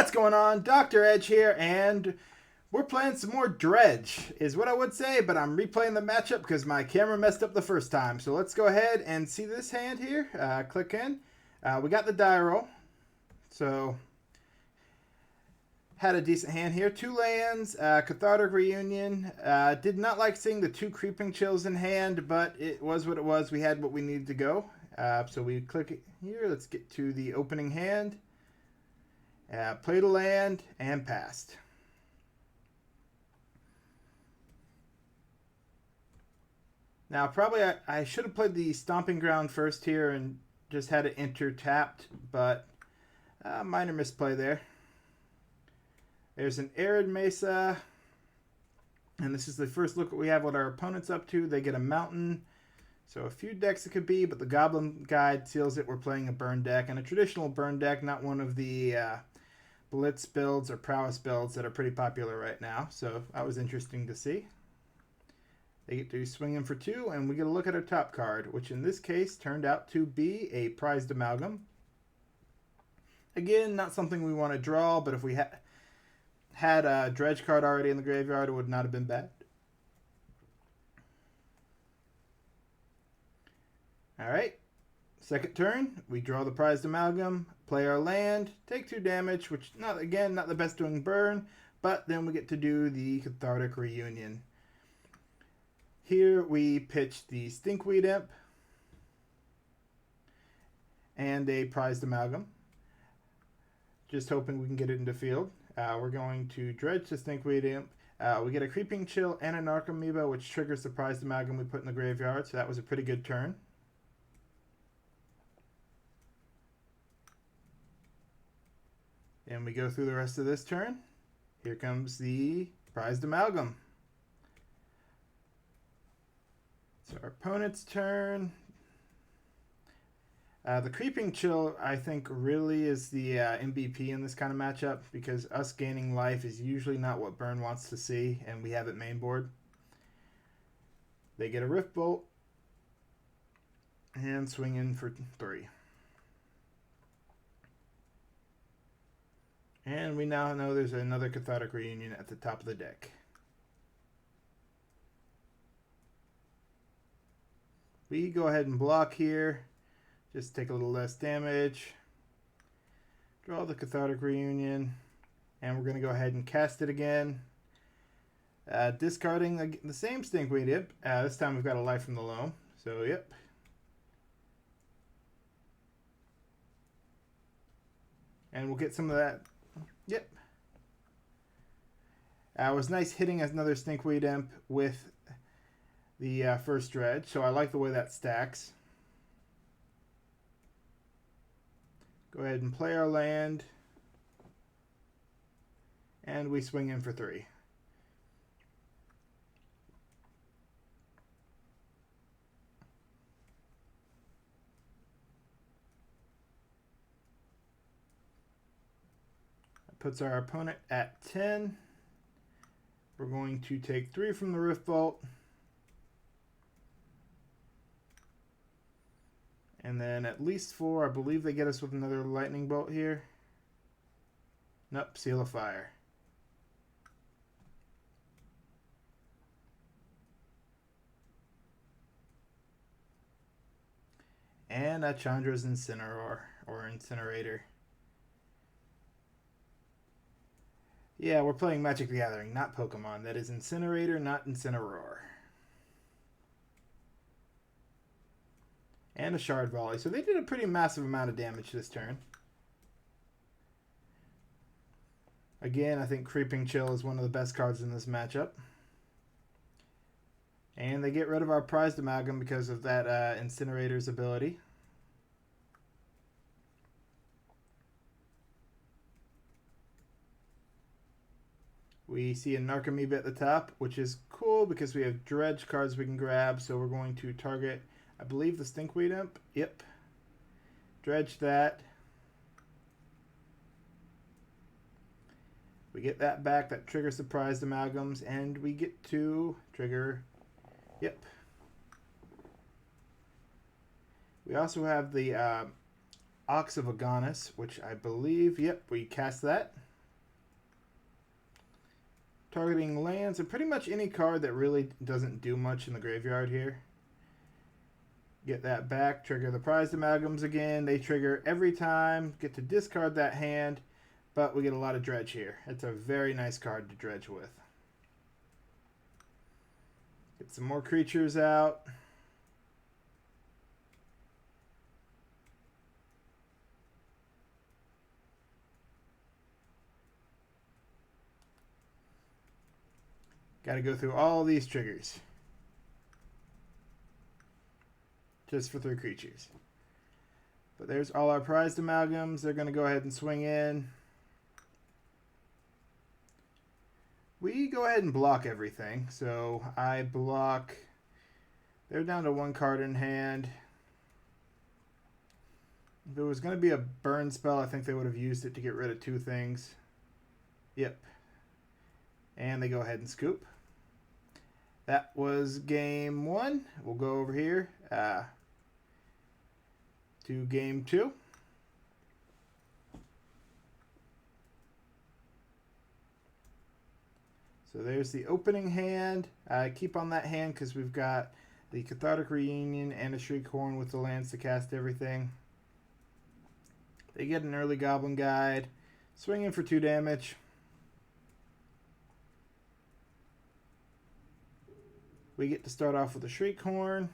What's going on? Dr. Edge here, and we're playing some more Dredge, is what I would say, but I'm replaying the matchup because my camera messed up the first time. So let's go ahead and see this hand here. Click in. We got the die roll. So, had a decent hand here. 2 lands, Cathartic Reunion. Did not like seeing the 2 Creeping Chills in hand, but it was what it was. We had what we needed to go. So we click it here. Let's get to the opening hand. Played a land and passed. Now, probably I should have played the Stomping Ground first here and just had it enter tapped, but minor misplay there. There's an Arid Mesa, and this is the first look at we have what our opponent's up to. They get a mountain, so a few decks it could be, but the Goblin Guide seals it. We're playing a burn deck, and a traditional burn deck, not one of the Blitz builds or Prowess builds that are pretty popular right now, so that was interesting to see. They get to swing in for 2, and we get a look at our top card, which in this case turned out to be a Prized Amalgam. Again, not something we want to draw, but if we had a Dredge card already in the graveyard, it would not have been bad. Alright, second turn, we draw the Prized Amalgam, play our land, take 2 damage, which, not the best doing burn, but then we get to do the Cathartic Reunion. Here we pitch the Stinkweed Imp and a Prized Amalgam. Just hoping we can get it into field. We're going to Dredge the Stinkweed Imp. We get a Creeping Chill and a Narcomoeba, which triggers the Prized Amalgam we put in the graveyard, so that was a pretty good turn. And we go through the rest of this turn. Here comes the Prized Amalgam. So our opponent's turn. The Creeping Chill, I think, really is the MVP in this kind of matchup because us gaining life is usually not what Burn wants to see, and we have it main board. They get a Rift Bolt and swing in for 3. And we now know there's another Cathartic Reunion at the top of the deck. We go ahead and block here. Just take a little less damage. Draw the Cathartic Reunion. And we're going to go ahead and cast it again. Discarding the same Stinkweed Imp. This time we've got a life from the loam. So, yep. And we'll get some of that. Yep. It was nice hitting another Stinkweed Imp with the first Dredge, so I like the way that stacks. Go ahead and play our land. And we swing in for 3. That puts our opponent at 10. We're going to take 3 from the Rift Bolt. And then at least 4, I believe they get us with another Lightning Bolt here. Nope, Seal of Fire. And a Chandra's Incinerator, or Incinerator. Yeah, we're playing Magic the Gathering, not Pokemon. That is Incinerator, not Incineroar. And a Shard Volley. So they did a pretty massive amount of damage this turn. Again, I think Creeping Chill is one of the best cards in this matchup. And they get rid of our Prized Amalgam because of that Incinerator's ability. We see a Narcomoeba at the top, which is cool because we have Dredge cards we can grab. So we're going to target, I believe, the Stinkweed Imp. Yep. Dredge that. We get that back. That triggers the Prized Amalgams. And we get to trigger. Yep. We also have the Ox of Agonis, which I believe, yep, we cast that. targeting lands and pretty much any card that really doesn't do much in the graveyard here. Get that back, trigger the prized amalgams again. They trigger every time, get to discard that hand, but we get a lot of dredge here. It's a very nice card to dredge with. Get some more creatures out. Got to go through all these triggers. Just for 3 creatures. But there's all our prized amalgams. They're going to go ahead and swing in. We go ahead and block everything. So I block. They're down to 1 card in hand. If it was going to be a burn spell, I think they would have used it to get rid of 2 things. Yep. And they go ahead and scoop. That was game 1. We'll go over here to game 2. So there's the opening hand. Keep on that hand because we've got the Cathartic Reunion and a Shriekhorn with the lands to cast everything. They get an early Goblin Guide. Swing in for 2 damage. We get to start off with a Shriekhorn.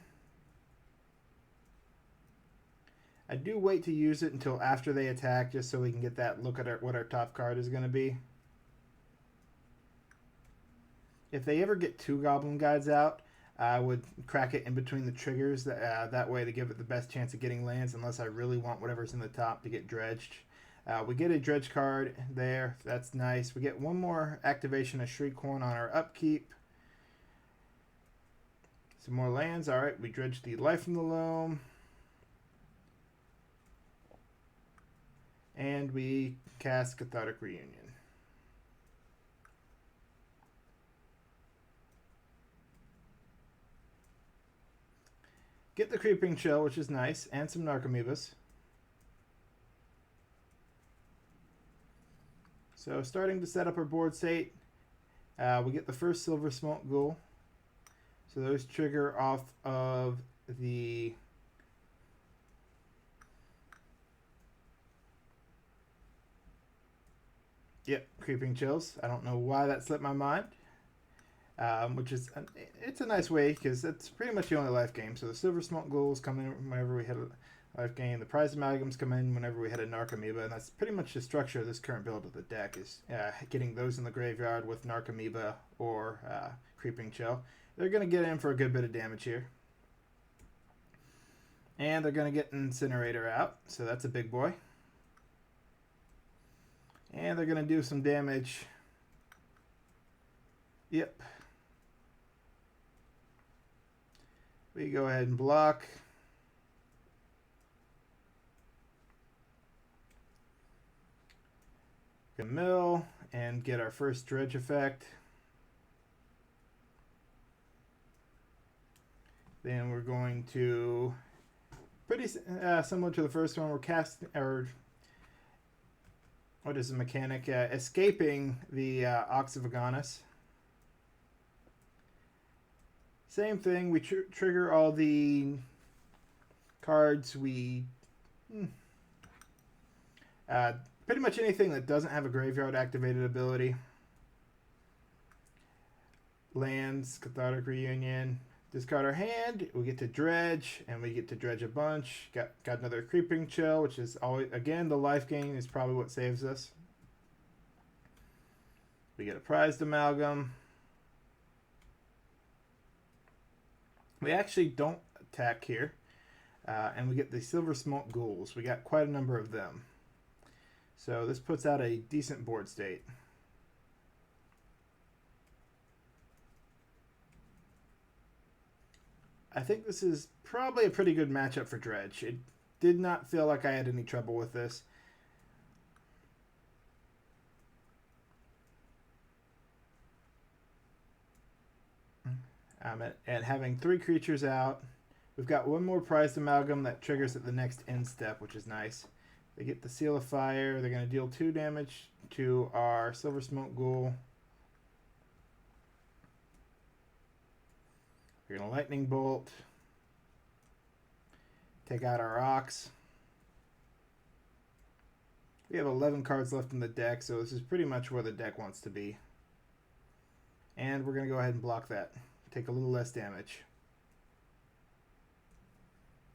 I do wait to use it until after they attack just so we can get that look at what our top card is going to be. If they ever get 2 Goblin Guides out, I would crack it in between the triggers. That way to give it the best chance of getting lands unless I really want whatever's in the top to get dredged. We get a Dredge card there. That's nice. We get 1 more activation of Shriekhorn on our upkeep. Some more lands. All right, we dredge the Life from the Loam. And we cast Cathartic Reunion. Get the Creeping Chill, which is nice, and some Narcomoebas. So starting to set up our board state, we get the first Silver Smoke Ghoul. So those trigger off of the Creeping Chills. I don't know why that slipped my mind. Which is it's a nice way because that's pretty much the only life game. So the Silver Smoke Ghouls come in whenever we hit a life game. The Prized Amalgams come in whenever we hit a Narcomoeba, and that's pretty much the structure of this current build of the deck is getting those in the graveyard with Narcomoeba or Creeping Chill. They're going to get in for a good bit of damage here. And they're going to get Incinerator out, so that's a big boy. And they're going to do some damage. Yep. We go ahead and block. Mill and get our first dredge effect. Then we're going to, pretty similar to the first one, we're casting, or what is the mechanic? Escaping the Ox of Agonis. Same thing, we trigger all the cards. We pretty much anything that doesn't have a graveyard activated ability. Lands, Cathartic Reunion. Discard our hand, we get to dredge, and we get to dredge a bunch. Got another Creeping Chill, which is always, again, the life gain is probably what saves us. We get a Prized Amalgam. We actually don't attack here, and we get the Silver Smoke Ghouls. We got quite a number of them. So this puts out a decent board state. I think this is probably a pretty good matchup for Dredge. It did not feel like I had any trouble with this. At having 3 creatures out. We've got 1 more Prized Amalgam that triggers at the next end step, which is nice. They get the Seal of Fire. They're going to deal 2 damage to our Silver Smoke Ghoul. We're going to Lightning Bolt. Take out our Ox. We have 11 cards left in the deck, so this is pretty much where the deck wants to be. And we're going to go ahead and block that. Take a little less damage.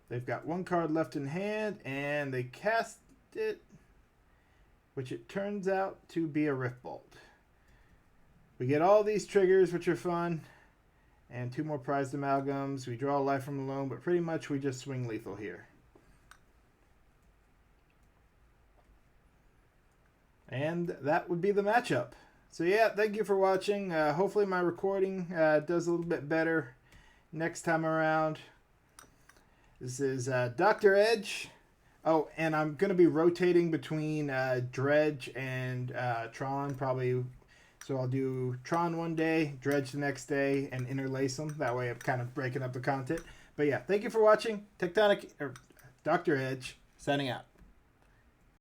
They've got one card left in hand, and they cast it, which it turns out to be a Rift Bolt. We get all these triggers, which are fun, and 2 more prized amalgams. We draw a life from the loan, but pretty much we just swing lethal here. And that would be the matchup. So yeah, thank you for watching. Hopefully my recording does a little bit better next time around. This is Dr. Edge. Oh, and I'm going to be rotating between Dredge and Tron probably. So I'll do Tron one day, Dredge the next day, and interlace them. That way I'm kind of breaking up the content. But yeah, thank you for watching. Tectonic, or Dr. Edge, signing out.